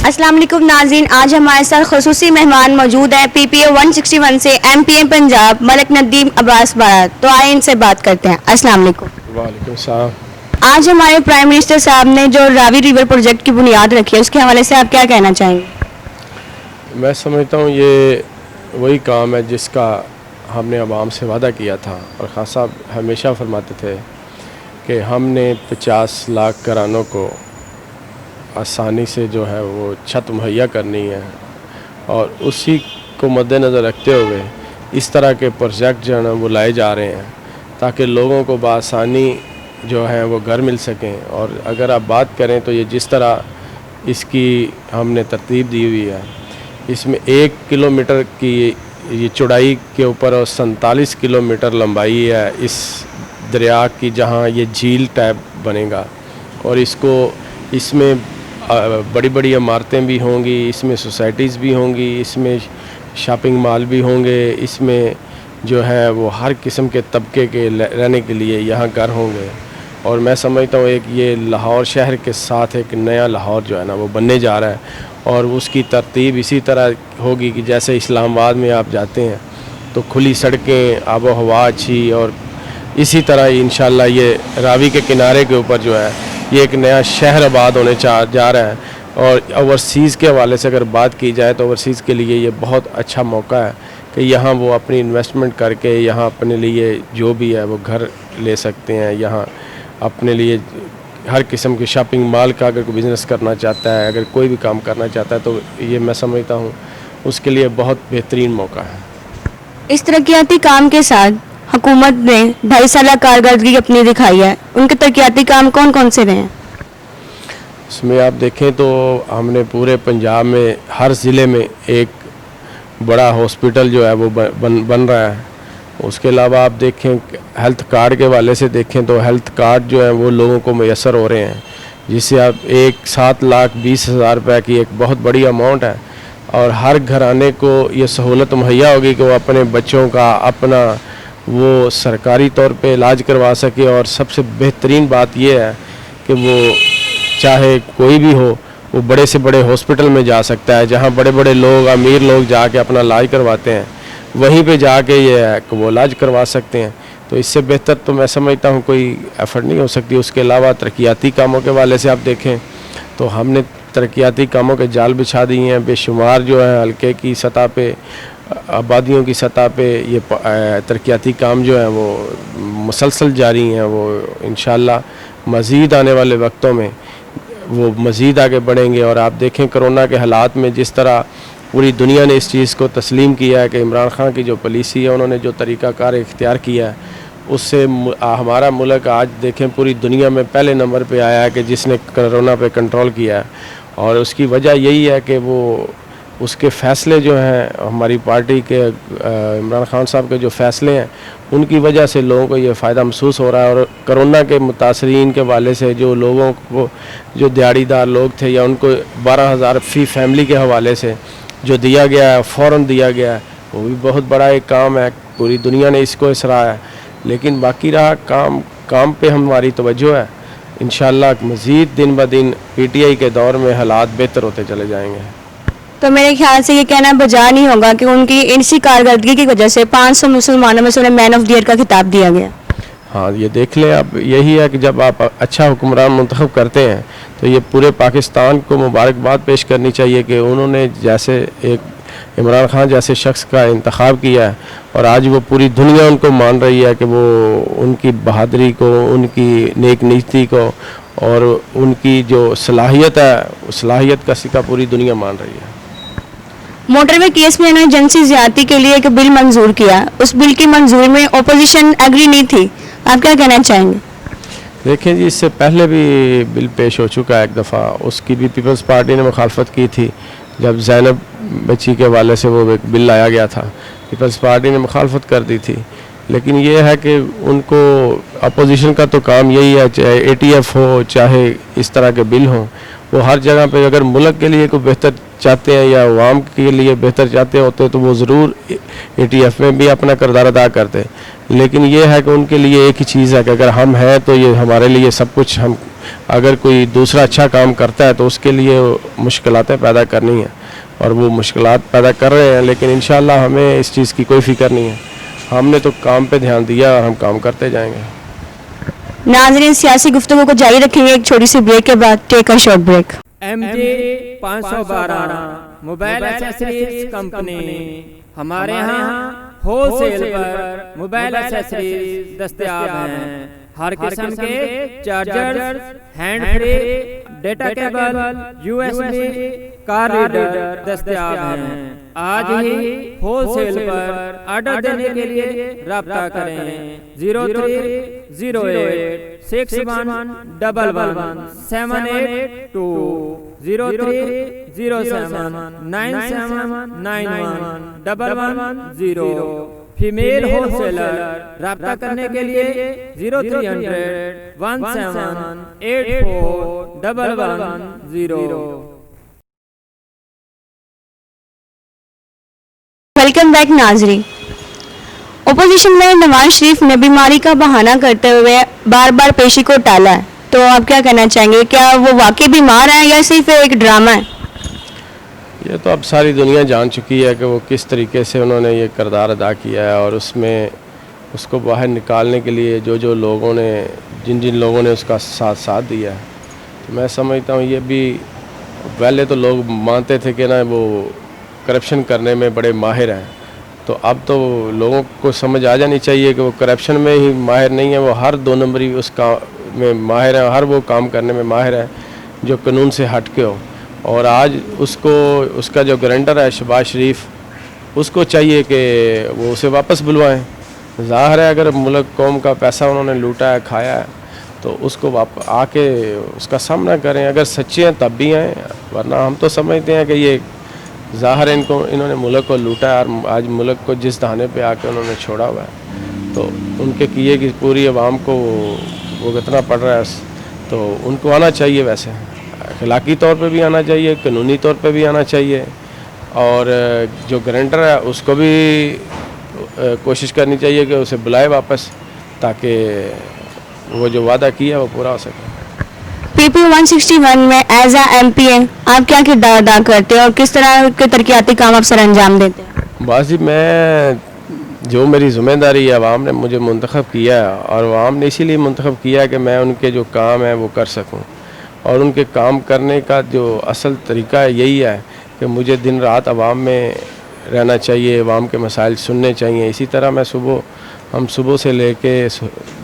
अस्सलाम वालेकुम नाज़रीन, आज हमारे साथ ख़ुसूसी मेहमान मौजूद हैं PPA 161 से MPM पंजाब मलिक नदीम अब्बास भारत। तो आइए इनसे बात करते हैं। अस्सलाम वालेकुम। वालेकुम सलाम। आज हमारे प्राइम मिनिस्टर साहब ने जो रावी रिवर प्रोजेक्ट की बुनियाद रखी है, उसके हवाले से आप क्या कहना चाहेंगे? मैं समझता हूँ ये वही काम है जिसका हमने आवाम से वादा किया था, और खान साहब हमेशा फरमाते थे कि हमने 50 लाख घरानों को आसानी से जो है वो छत मुहैया करनी है, और उसी को मद्देनज़र रखते हुए इस तरह के प्रोजेक्ट जो है ना वो लाए जा रहे हैं ताकि लोगों को बआसानी जो है वो घर मिल सकें। और अगर आप बात करें तो ये जिस तरह इसकी हमने तरतीब दी हुई है, इसमें 1 किलोमीटर की ये चौड़ाई के ऊपर और 47 किलोमीटर लंबाई है इस दरिया की, जहाँ ये झील टाइप बनेगा, और इसमें बड़ी बड़ी इमारतें भी होंगी, इसमें सोसाइटीज़ भी होंगी, इसमें शॉपिंग मॉल भी होंगे, इसमें जो है वो हर किस्म के तबके के रहने के लिए यहाँ घर होंगे। और मैं समझता हूँ एक ये लाहौर शहर के साथ एक नया लाहौर जो है ना वो बनने जा रहा है, और उसकी तरतीब इसी तरह होगी कि जैसे इस्लामाबाद में आप जाते हैं तो खुली सड़कें, आबो हवा अच्छी, और इसी तरह इंशाल्लाह ये रावी के किनारे के ऊपर जो है ये एक नया शहर आबाद होने जा रहा है। और ओवरसीज़ के हवाले से अगर बात की जाए तो ओवरसीज़ के लिए ये बहुत अच्छा मौका है कि यहाँ वो अपनी इन्वेस्टमेंट करके यहाँ अपने लिए जो भी है वो घर ले सकते हैं, यहाँ अपने लिए हर किस्म के शॉपिंग मॉल का अगर कोई बिज़नेस करना चाहता है, अगर कोई भी काम करना चाहता है, तो ये मैं समझता हूँ उसके लिए बहुत बेहतरीन मौका है। इस तरक्याती काम के साथ हुकूमत ने 2.5 साल कारकर्दगी अपनी दिखाई है, उनके तरक्याती काम कौन कौन से रहे हैं? इसमें आप देखें तो हमने पूरे पंजाब में हर ज़िले में एक बड़ा हॉस्पिटल जो है वो बन रहा है। उसके अलावा आप देखें हेल्थ कार्ड के वाले से देखें तो हेल्थ कार्ड जो है वो लोगों को मैसर हो रहे हैं, जिससे आप 7,20,000 रुपये की एक बहुत बड़ी अमाउंट है, और हर घराने को ये सहूलत मुहैया होगी कि वो अपने बच्चों का अपना वो सरकारी तौर पे इलाज करवा सके। और सबसे बेहतरीन बात ये है कि वो चाहे कोई भी हो वो बड़े से बड़े हॉस्पिटल में जा सकता है, जहाँ बड़े बड़े लोग, अमीर लोग जाके अपना इलाज करवाते हैं, वहीं पे जाके ये है कि वो इलाज करवा सकते हैं। तो इससे बेहतर तो मैं समझता हूँ कोई एफर्ट नहीं हो सकती। उसके अलावा तरक्याती कामों के वाले से आप देखें तो हमने तरक्याती कामों के जाल बिछा दिए हैं बेशुमार, जो है हल्के की सतह पे, आबादियों की सतह पे ये तरक्याती काम जो है वो मुसलसल जारी हैं। वो इंशाल्लाह मज़ीद आने वाले वक्तों में वो मज़ीद आगे बढ़ेंगे। और आप देखें कोरोना के हालात में जिस तरह पूरी दुनिया ने इस चीज़ को तस्लीम किया है कि इमरान खान की जो पॉलिसी है, उन्होंने जो तरीक़ाकार इख्तियार किया है, उससे हमारा मुल्क आज देखें पूरी दुनिया में पहले नंबर पे आया है कि जिसने कोरोना पे कंट्रोल किया है। और उसकी वजह यही है कि वो उसके फ़ैसले जो हैं, हमारी पार्टी के इमरान खान साहब के जो फ़ैसले हैं, उनकी वजह से लोगों को ये फ़ायदा महसूस हो रहा है। और कोरोना के मुतासरीन के वाले से जो लोगों को, जो दिहाड़ीदार लोग थे, या उनको 12,000 फ़ी फैमिली के हवाले से जो दिया गया है, फ़ौरन दिया गया है, वो भी बहुत बड़ा एक काम है। पूरी दुनिया ने इसको सराहा है। लेकिन बाकी रहा काम पे हमारी तवज्जो है। इंशाअल्लाह मज़ीद दिन ब दिन PTI के दौर में हालात बेहतर होते चले जाएंगे। तो मेरे ख्याल से ये कहना बजा नहीं होगा कि उनकी इसी कारकर्दगी की वजह से 500 मुसलमानों में से उन्हें मैन ऑफ द ईयर का खिताब दिया गया। हाँ, ये देख लें आप, यही है कि जब आप अच्छा हुक्मरान मुंतखब करते हैं तो ये पूरे पाकिस्तान को मुबारकबाद पेश करनी चाहिए कि उन्होंने जैसे एक इमरान खान जैसे शख्स का इंतखाब किया है, और आज वो पूरी दुनिया उनको मान रही है कि वो उनकी बहादुरी को, उनकी नेक नीति को, और उनकी जो सलाहियत है, उस सलाहियत का सिक्का पूरी दुनिया मान रही है। मोटरवे केस में इन्होंने जनसी ज्यादती के लिए एक बिल मंजूर किया, उस बिल की मंजूरी में ओपोजिशन एग्री नहीं थी, आप क्या कहना चाहेंगे? देखें जी, इससे पहले भी बिल पेश हो चुका है एक दफ़ा, उसकी भी पीपल्स पार्टी ने मुखालफत की थी। जब ज़ैनब बच्ची के हवाले से वो एक बिल लाया गया था, पीपल्स पार्टी ने मुखालफत कर दी थी। लेकिन ये है कि उनको अपोजिशन का तो काम यही है, चाहे ATF हो चाहे इस तरह के बिल हों, वो हर जगह पे अगर मुल्क के लिए कोई बेहतर चाहते हैं या अवाम के लिए बेहतर चाहते होते तो वो ज़रूर ATF में भी अपना किरदार अदा करते। लेकिन ये है कि उनके लिए एक ही चीज़ है कि अगर हम हैं तो ये हमारे लिए सब कुछ, हम अगर कोई दूसरा अच्छा काम करता है तो उसके लिए मुश्किलातें पैदा करनी है, और वो मुश्किलात पैदा कर रहे हैं। लेकिन इंशाअल्लाह हमें इस चीज़ की कोई फ़िक्र नहीं है, हमने तो काम पे ध्यान दिया और हम काम करते जाएंगे। नाज़रीन, सियासी गुफ्तगू को जारी रखेंगे एक छोटी सी ब्रेक के बाद। Take a short break. MJ 512 mobile accessories company, हमारे यहाँ होलसेल पर मोबाइल एक्सेसरीज दस्तयाब हैं। हर किस्म के charger, hand free, data cable, USB, car reader दस्तयाब हैं। आज ही होलसेल पर ऑर्डर देने के लिए राब्ता करें 030861111782 030797911110। फीमेल होलसेलर राब्ता करने के लिए 030017841110। Welcome back नाजरी। ओपोजिशन ने नवाज शरीफ ने बीमारी का बहाना करते हुए बार बार पेशी को टाला है, तो आप क्या कहना चाहेंगे? क्या वो वाकई बीमार है या सिर्फ एक ड्रामा है? ये तो अब सारी दुनिया जान चुकी है कि वो किस तरीके से उन्होंने ये किरदार अदा किया है, और उसमें उसको बाहर निकालने के लिए जो लोगों ने, जिन लोगों ने उसका साथ दिया है, तो मैं समझता हूँ ये भी, पहले तो लोग मानते थे कि ना वो करप्शन करने में बड़े माहिर हैं, तो अब तो लोगों को समझ आ जानी चाहिए कि वो करप्शन में ही माहिर नहीं है, वो हर 2 नंबरी उस काम में माहिर है, हर वो काम करने में माहिर है जो कानून से हट के हो। और आज उसको, उसका जो गारंटर है शहबाज शरीफ, उसको चाहिए कि वो उसे वापस बुलवाएं। ज़ाहिर है अगर मुल्क कौम का पैसा उन्होंने लूटा है, खाया है, तो उसको आके उसका सामना करें। अगर सच्चे हैं तब भी हैं, वरना हम तो समझते हैं कि ये ज़ाहिर है इन्होंने मुल्क को लूटा है, और आज मुल्क को जिस दहाने पे आके उन्होंने छोड़ा हुआ है, तो उनके किए कि पूरी आवाम को वो कितना पड़ रहा है, तो उनको आना चाहिए, वैसे अखलाकी तौर पे भी आना चाहिए, कानूनी तौर पे भी आना चाहिए, और जो गारंटर है उसको भी कोशिश करनी चाहिए कि उसे बुलाए वापस, ताकि वो जो वादा किया वो पूरा हो सके। PP 161 में एज आ MPA आप क्या किरदार अदा करते हैं और किस तरह के तरक्याती काम आप सर अंजाम देते हैं? बस जी, मैं जो मेरी ज़िम्मेदारी है, आवाम ने मुझे मुंतखब किया है, और आवाम ने इसीलिए मुंतखब किया है कि मैं उनके जो काम है वो कर सकूं, और उनके काम करने का जो असल तरीका है यही है कि मुझे दिन रात आवाम में रहना चाहिए, आवाम के मसाइल सुनने चाहिए। इसी तरह मैं हम सुबह से लेके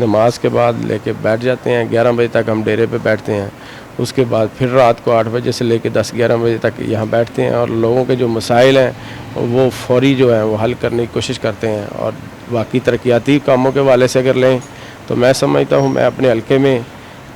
नमाज के बाद लेके बैठ जाते हैं, 11 बजे तक हम डेरे पे बैठते हैं, उसके बाद फिर रात को 8 बजे से लेके 10-11 बजे तक यहाँ बैठते हैं, और लोगों के जो मसाइल हैं वो फौरी जो है वो हल करने की कोशिश करते हैं। और बाकी तरक्याती कामों के वाले से अगर लें तो मैं समझता हूँ मैं अपने हलके में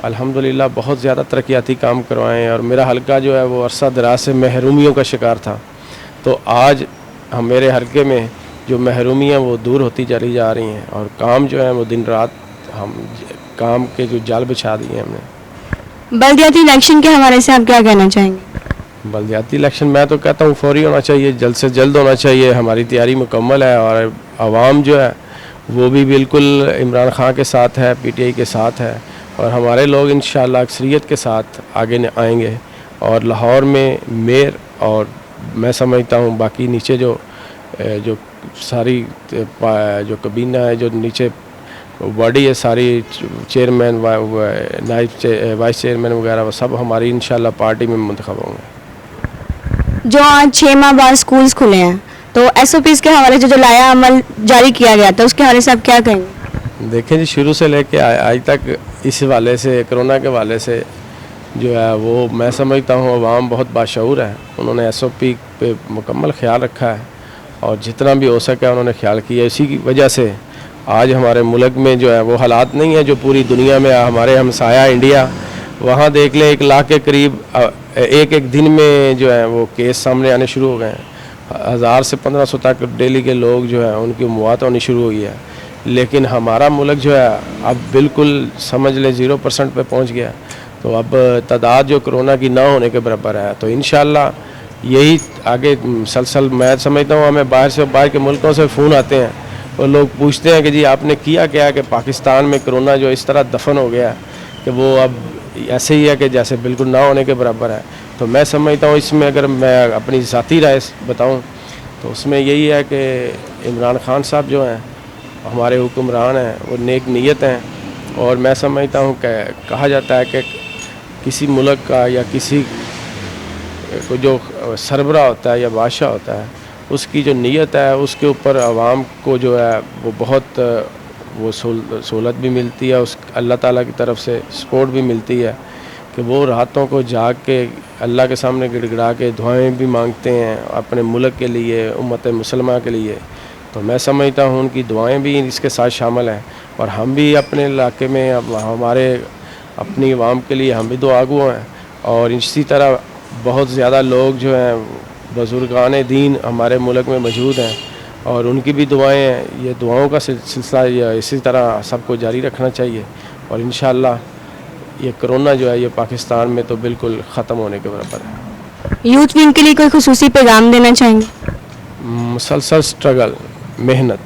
अल्हम्दुलिल्लाह बहुत ज़्यादा तरक्याती काम करवाएँ, और मेरा हलका जो है वो अरसा दराज से महरूमियों का शिकार था, तो आज हम मेरे हलके में जो महरूमियाँ वो दूर होती चली जा रही हैं, और काम जो है वो दिन रात हम काम के जो जाल बिछा दिए हैं हमने। बल्दियाती इलेक्शन के हवाले से आप क्या कहना चाहेंगे? बल्दियाती इलेक्शन मैं तो कहता हूँ फौरी होना चाहिए, जल्द से जल्द होना चाहिए। हमारी तैयारी मुकम्मल है, और आवाम जो है वो भी बिल्कुल इमरान खान के साथ है, PTI के साथ है, और हमारे लोग इंशाअल्लाह अक्सरियत के साथ आगे आएंगे, और लाहौर में मेयर और मैं समझता हूँ बाकी नीचे जो सारी जो कबीना है, जो नीचे बॉडी है सारी, चेयरमैन, नाइब वाइस चेयरमैन वगैरह, वो सब हमारी इंशाल्लाह पार्टी में मुंतखब होंगे। जो आज 6 माह बाद स्कूल्स खुले हैं, तो SOPs के हवाले से जो लाया अमल जारी किया गया था उसके हवाले से आप क्या कहेंगे? देखें जी, शुरू से लेके आज तक इस हवाले से, कोरोना के हवाले से जो है वो मैं समझता हूँ अवाम बहुत बाशऊर है, उन्होंने SOP पे मुकम्मल ख्याल रखा है और जितना भी हो सके उन्होंने ख्याल किया। इसी की वजह से आज हमारे मुल्क में जो है वो हालात नहीं है जो पूरी दुनिया में हमारे हमसाया इंडिया, वहाँ देख लें 1 लाख के करीब एक दिन में जो है वो केस सामने आने शुरू हो गए हैं। 1000 से 1500 तक डेली के लोग जो है उनकी मौत होनी शुरू हुई है। लेकिन हमारा मुल्क जो है अब बिल्कुल समझ लें 0% पे पहुँच गया। तो अब तादाद जो कोरोना की ना होने के बराबर है। तो इंशाल्लाह यही आगे मुसलसल मैं समझता हूँ हमें बाहर के मुल्कों से फ़ोन आते हैं और लोग पूछते हैं कि जी आपने किया क्या कि पाकिस्तान में कोरोना जो इस तरह दफन हो गया कि वो अब ऐसे ही है कि जैसे बिल्कुल ना होने के बराबर है। तो मैं समझता हूँ इसमें अगर मैं अपनी ज़ाती राय बताऊँ तो उसमें यही है कि इमरान खान साहब जो हैं हमारे हुक्मरान हैं, वो नेक नीयत हैं और मैं समझता हूँ कि कहा जाता है कि किसी मुल्क का या किसी को जो सरबरा होता है या बादशाह होता है उसकी जो नीयत है उसके ऊपर आवाम को जो है वो बहुत वो सहूलत भी मिलती है, उस अल्लाह ताला की तरफ से सपोर्ट भी मिलती है कि वो रातों को जाग के अल्लाह के सामने गिड़गिड़ा के दुआएं भी मांगते हैं अपने मुल्क के लिए, उम्मत मुसलमा के लिए। तो मैं समझता हूँ उनकी दुआएं भी इसके साथ शामिल हैं और हम भी अपने इलाके में अब हमारे अपनी आवाम के लिए हम भी दुआगो हैं और इसी तरह बहुत ज़्यादा लोग जो हैं बुज़ुर्गान दीन हमारे मुल्क में मौजूद हैं और उनकी भी दुआएं हैं। ये दुआओं का सिलसिला या इसी तरह सबको जारी रखना चाहिए और इंशाअल्लाह ये कोरोना जो है ये पाकिस्तान में तो बिल्कुल ख़त्म होने के बराबर है। यूथ विंग के लिए कोई खुसूसी पैगाम देना चाहेंगे? मुसलसल स्ट्रगल, मेहनत,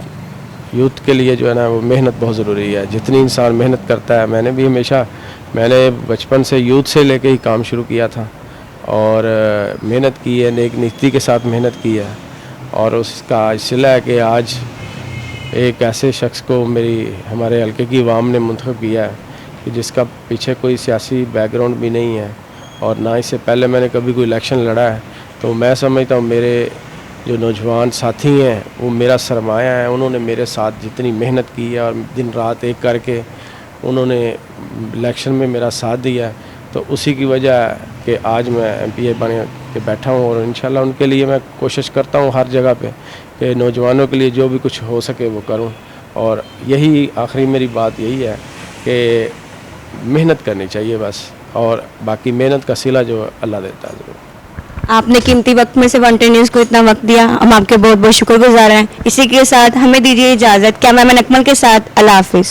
यूथ के लिए जो है ना वो मेहनत बहुत ज़रूरी है। जितनी इंसान मेहनत करता है, मैंने बचपन से यूथ से लेके ही काम शुरू किया था और मेहनत की है, नेक नीति के साथ मेहनत की है और उसका सिला है कि आज एक ऐसे शख्स को हमारे हल्के की आवाम ने मुंतखब किया है कि जिसका पीछे कोई सियासी बैकग्राउंड भी नहीं है और ना इससे पहले मैंने कभी कोई इलेक्शन लड़ा है। तो मैं समझता हूँ मेरे जो नौजवान साथी हैं वो मेरा सरमाया है, उन्होंने मेरे साथ जितनी मेहनत की है और दिन रात एक करके उन्होंने इलेक्शन में मेरा साथ दिया है। तो उसी की वजह है कि आज मैं MPA बन के बैठा हूँ और इंशाल्लाह उनके लिए मैं कोशिश करता हूँ हर जगह पे कि नौजवानों के लिए जो भी कुछ हो सके वो करूँ। और यही आखिरी मेरी बात यही है कि मेहनत करनी चाहिए बस, और बाकी मेहनत का सिला जो अल्लाह देता है ज़रूर। आपने कीमती वक्त में से वन न्यूज़ को इतना वक्त दिया, हम आपके बहुत बहुत शुक्रगुजार हैं। इसी के साथ हमें दीजिए इजाज़त। कैमरामैन अकमल के साथ अल्लाह हाफिज़।